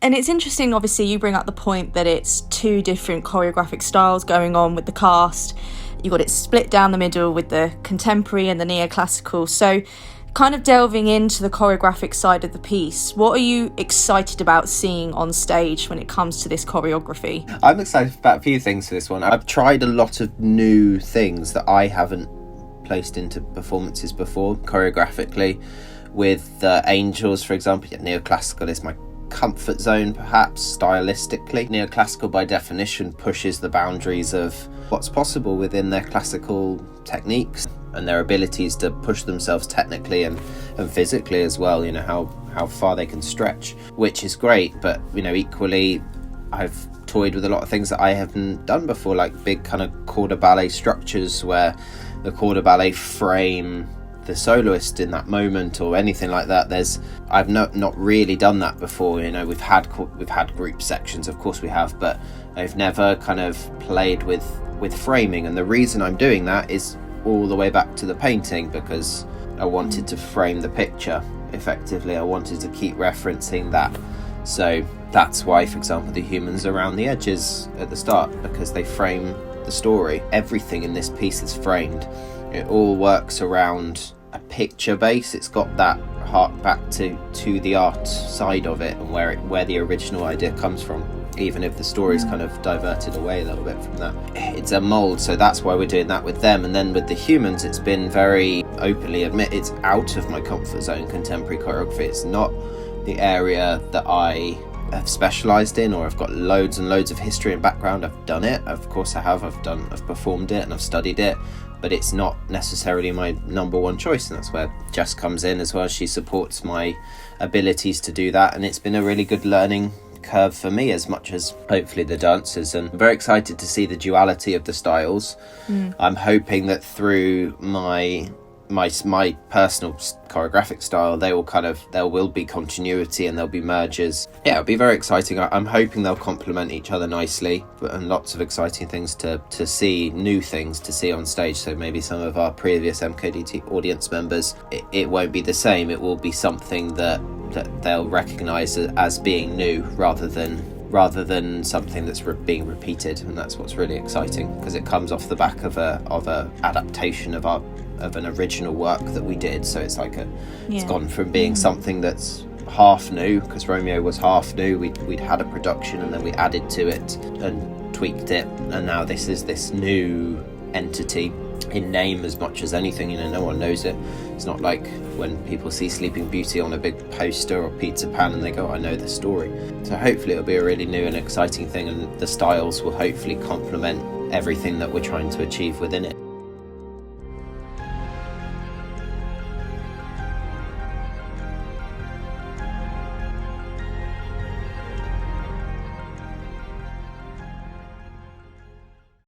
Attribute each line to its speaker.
Speaker 1: And it's interesting, obviously, you bring up the point that it's two different choreographic styles going on with the cast. You got it split down the middle with the contemporary and the neoclassical. So kind of delving into the choreographic side of the piece, what are you excited about seeing on stage when it comes to this choreography?
Speaker 2: I'm excited about a few things for this one. I've tried a lot of new things that I haven't placed into performances before, choreographically. With Angels, for example, neoclassical is my comfort zone, perhaps, stylistically. Neoclassical, by definition, pushes the boundaries of what's possible within their classical techniques and their abilities to push themselves technically and physically as well, how far they can stretch, which is great. But, equally, I've toyed with a lot of things that I haven't done before, like big kind of corps de ballet structures where the corps de ballet frame the soloist in that moment or anything like that. I've not really done that before. We've had group sections, of course we have, but I've never kind of played with framing. And the reason I'm doing that is all the way back to the painting, because I wanted to frame the picture effectively. I wanted to keep referencing that. So that's why, for example, the humans around the edges at the start, because they frame the story. Everything in this piece is framed. It all works around a picture base. It's got that hark back to the art side of it and where the original idea comes from, even if the story's kind of diverted away a little bit from that. It's a mold, so that's why we're doing that with them. And then with the humans, it's been very openly admit it's out of my comfort zone, contemporary choreography. It's not the area that I have specialised in, or I've got loads and loads of history and background. I've done it, of course I have. I've performed it and I've studied it, but it's not necessarily my number one choice, and that's where Jess comes in as well. She supports my abilities to do that, and it's been a really good learning curve for me, as much as hopefully the dancers. And I'm very excited to see the duality of the styles. I'm hoping that through my personal choreographic style, there will be continuity and there'll be mergers. Yeah, it'll be very exciting. I'm hoping they'll complement each other nicely, and lots of exciting things to see, new things to see on stage. So maybe some of our previous MKDT audience members, it won't be the same. It will be something that they'll recognise as being new, rather than something that's being repeated. And that's what's really exciting, because it comes off the back of a adaptation of an original work that we did. So it's like it's gone from being something that's half new, because Romeo was half new. We'd had a production and then we added to it and tweaked it, and now this is this new entity in name as much as anything. No one knows it. It's not like when people see Sleeping Beauty on a big poster or Pizza Pan and they go, I know the story. So hopefully it'll be a really new and exciting thing, and the styles will hopefully complement everything that we're trying to achieve within it.